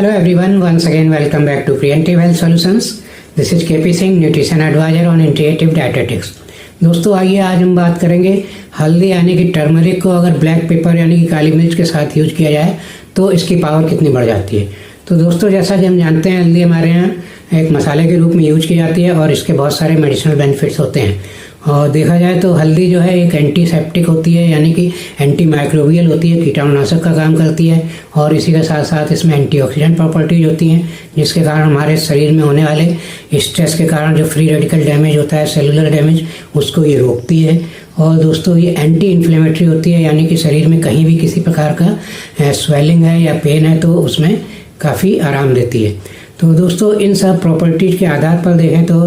Hello everyone, once again welcome back to Preventive Health Solutions. This is KP Singh, Nutrition Advisor on Integrative Dietetics. दोस्तों आइए आज हम बात करेंगे हल्दी यानी कि टर्मरिक को अगर ब्लैक पेपर यानी कि काली मिर्च के साथ यूज किया जाए तो इसकी पावर कितनी बढ़ जाती है। तो दोस्तों जैसा कि हम जानते हैं हल्दी हमारे यहाँ एक मसाले के रूप में यूज की जाती है और इसके बहुत सारे मेडिसिनल बेनिफिट्स होते हैं। और देखा जाए तो हल्दी जो है एक एंटीसेप्टिक होती है यानी कि एंटी माइक्रोबियल होती है, कीटाणुनाशक का काम करती है और इसी के साथ साथ इसमें एंटीऑक्सीडेंट प्रॉपर्टीज होती हैं जिसके कारण हमारे शरीर में होने वाले स्ट्रेस के कारण जो फ्री रेडिकल डैमेज होता है, सेलुलर डैमेज, उसको ये रोकती है। और दोस्तों ये एंटी इन्फ्लेमेटरी होती है यानी कि शरीर में कहीं भी किसी प्रकार का स्वेलिंग है या पेन है तो उसमें काफ़ी आराम देती है। तो दोस्तों इन सब प्रॉपर्टीज़ के आधार पर देखें तो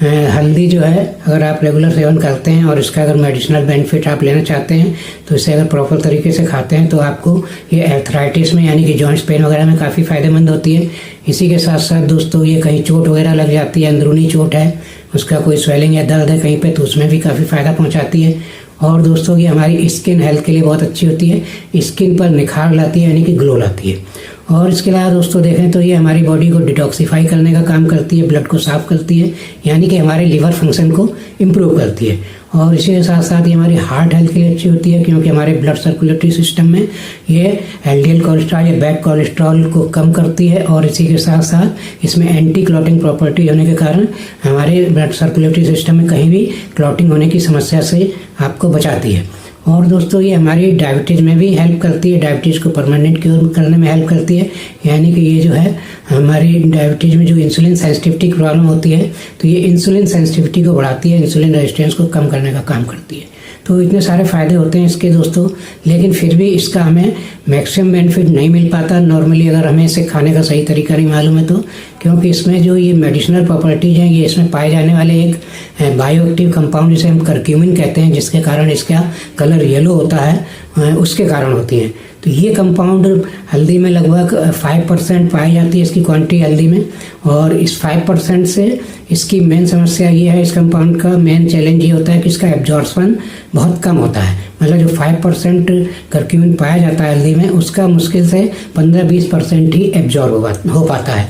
हल्दी जो है अगर आप रेगुलर सेवन करते हैं और इसका अगर मेडिसिनल बेनिफिट आप लेना चाहते हैं तो इसे अगर प्रॉपर तरीके से खाते हैं तो आपको ये आर्थराइटिस में यानी कि जॉइंट्स पेन वगैरह में काफ़ी फ़ायदेमंद होती है। इसी के साथ साथ दोस्तों ये कहीं चोट वगैरह लग जाती है, अंदरूनी चोट है, उसका कोई स्वेलिंग या दर्द है कहीं पे तो उसमें भी काफ़ी फ़ायदा पहुँचाती है। और दोस्तों ये हमारी स्किन हेल्थ के लिए बहुत अच्छी होती है, स्किन पर निखार लाती है यानी कि ग्लो लाती है। और इसके अलावा दोस्तों देखें तो ये हमारी बॉडी को डिटॉक्सिफाई करने का काम करती है, ब्लड को साफ करती है यानी कि हमारे लिवर फंक्शन को इम्प्रूव करती है। और इसी के साथ साथ ये हमारी हार्ट हेल्थ के लिए अच्छी होती है क्योंकि हमारे ब्लड सर्कुलेटरी सिस्टम में ये एलडीएल कोलेस्ट्रॉल या बैड कोलेस्ट्रॉल को कम करती है और इसी के साथ साथ इसमें एंटी क्लॉटिंग प्रॉपर्टी होने के कारण हमारे ब्लड सर्कुलेटरी सिस्टम में कहीं भी क्लॉटिंग होने की समस्या से आपको बचाती है। और दोस्तों ये हमारी डायबिटीज़ में भी हेल्प करती है, डायबिटीज़ को परमानेंट क्योर करने में हेल्प करती है यानी कि ये जो है हमारी डायबिटीज़ में जो इंसुलिन सेंसिटिविटी की प्रॉब्लम होती है तो ये इंसुलिन सेंसिटिविटी को बढ़ाती है, इंसुलिन रेजिस्टेंस को कम करने का काम करती है। तो इतने सारे फ़ायदे होते हैं इसके दोस्तों, लेकिन फिर भी इसका हमें मैक्सिमम बेनिफिट नहीं मिल पाता नॉर्मली अगर हमें इसे खाने का सही तरीका नहीं मालूम है तो, क्योंकि इसमें जो ये मेडिसिनल प्रॉपर्टीज़ हैं ये इसमें पाए जाने वाले एक बायोएक्टिव कंपाउंड जिसे हम करक्यूमिन कहते हैं जिसके कारण इसका कलर येलो होता है उसके कारण होती हैं। तो ये कंपाउंड हल्दी में लगभग 5% पाई जाती है इसकी क्वांटिटी हल्दी में। और इस 5% से इसकी मेन समस्या ये है, इस कंपाउंड का मेन चैलेंज ये होता है कि इसका एब्जॉर्प्शन बहुत कम होता है। मतलब जो 5% करक्यूमिन पाया जाता है हल्दी में उसका मुश्किल से 15-20% ही एब्जॉर्ब हो पाता है।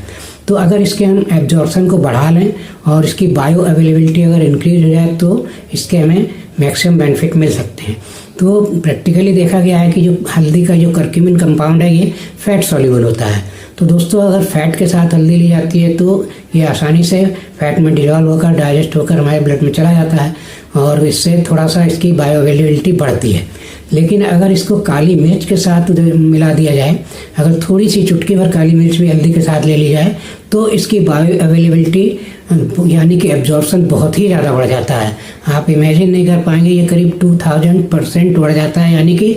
तो अगर इसके हम एब्जॉर्प्शन को बढ़ा लें और इसकी बायो अवेलेबिलिटी अगर इंक्रीज हो जाए तो इसके हमें मैक्सिमम बेनिफिट मिल सकते हैं। तो प्रैक्टिकली देखा गया है कि जो हल्दी का जो करक्यूमिन कंपाउंड है ये फैट सॉल्युबल होता है। तो दोस्तों अगर फैट के साथ हल्दी ली जाती है तो ये आसानी से फैट में डिजॉल्व होकर डाइजेस्ट होकर हमारे ब्लड में चला जाता है और इससे थोड़ा सा इसकी बायो अवेलेबिलिटी बढ़ती है। लेकिन अगर इसको काली मिर्च के साथ मिला दिया जाए, अगर थोड़ी सी चुटकी भर काली मिर्च भी हल्दी के साथ ले ली जाए तो इसकी बायो अवेलेबिलिटी यानी कि एब्जॉर्प्शन बहुत ही ज़्यादा बढ़ जाता है। आप इमेजिन नहीं कर पाएंगे, ये करीब 2000% बढ़ जाता है यानी कि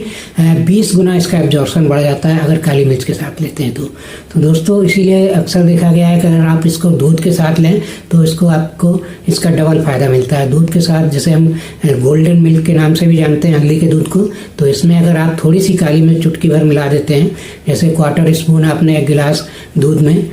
20 गुना इसका एब्जॉर्प्शन बढ़ जाता है अगर काली मिर्च के साथ लेते हैं तो दोस्तों इसीलिए अक्सर देखा गया है कि अगर आप इसको दूध के साथ लें तो आपको इसका डबल फ़ायदा मिलता है। दूध के साथ जैसे हम गोल्डन मिल्क के नाम से भी जानते हैं हल्दी के दूध को, तो इसमें अगर आप थोड़ी सी काली मिर्च चुटकी भर मिला देते हैं, जैसे 1/4 स्पून आपने 1 गिलास दूध में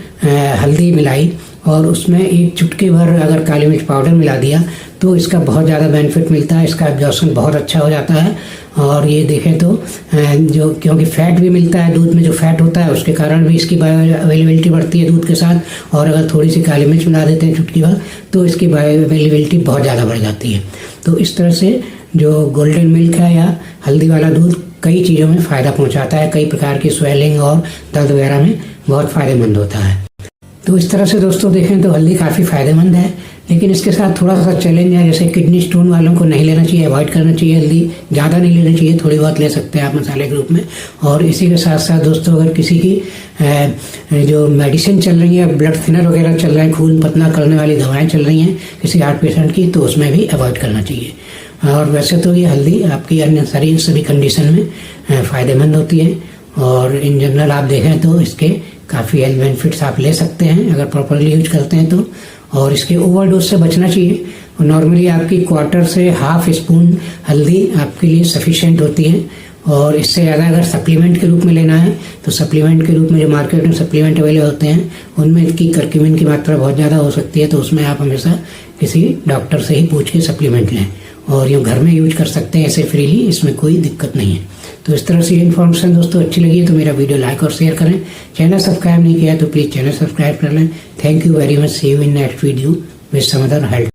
हल्दी मिलाई और उसमें 1 चुटकी भर अगर काली मिर्च पाउडर मिला दिया तो इसका बहुत ज़्यादा बेनिफिट मिलता है, इसका एब्जॉर्प्शन बहुत अच्छा हो जाता है। और ये देखें तो जो क्योंकि फैट भी मिलता है दूध में, जो फैट होता है उसके कारण भी इसकी बायो अवेलेबिलिटी बढ़ती है दूध के साथ। और अगर थोड़ी सी काली मिर्च मिला देते हैं चुटकी भर तो इसकी बायो अवेलेबिलिटी बहुत ज़्यादा बढ़ जाती है। तो इस तरह से जो गोल्डन मिल्क है या हल्दी वाला दूध कई चीज़ों में फ़ायदा पहुँचाता है, कई प्रकार की स्वेलिंग और दर्द वगैरह में बहुत फ़ायदेमंद होता है। तो इस तरह से दोस्तों देखें तो हल्दी काफ़ी फ़ायदेमंद है, लेकिन इसके साथ थोड़ा सा चैलेंज है, जैसे किडनी स्टोन वालों को नहीं लेना चाहिए, अवॉइड करना चाहिए हल्दी, ज़्यादा नहीं लेना चाहिए, थोड़ी बहुत ले सकते हैं आप मसाले के रूप में। और इसी के साथ साथ दोस्तों अगर किसी की जो मेडिसिन चल रही है, ब्लड थिनर वगैरह चल रहे हैं, खून पतला करने वाली दवाएँ चल रही हैं किसी हार्ट पेशेंट की, तो उसमें भी अवॉइड करना चाहिए। और वैसे तो ये हल्दी आपकी अन्य शरीर सभी कंडीशन में फ़ायदेमंद होती है और इन जनरल आप देखें तो इसके काफ़ी हेल्थ बेनिफिट्स आप ले सकते हैं अगर प्रॉपरली यूज करते हैं तो। और इसके ओवरडोज से बचना चाहिए। नॉर्मली आपकी 1/4 से ½ स्पून हल्दी आपके लिए सफिशिएंट होती है और इससे ज़्यादा अगर सप्लीमेंट के रूप में लेना है तो सप्लीमेंट के रूप में जो मार्केट में सप्लीमेंट अवेलेबल होते हैं उनमें इसकी करक्यूमिन की मात्रा बहुत ज़्यादा हो सकती है, तो उसमें आप हमेशा किसी डॉक्टर से ही पूछ के सप्लीमेंट लें और यूँ घर में यूज कर सकते हैं ऐसे फ्रीली, इसमें कोई दिक्कत नहीं है। तो इस तरह से ये इन्फॉर्मेशन दोस्तों अच्छी लगी तो मेरा वीडियो लाइक और शेयर करें। चैनल सब्सक्राइब नहीं किया तो प्लीज़ चैनल सब्सक्राइब कर लें। Thank you very much. See you in next video with some other help.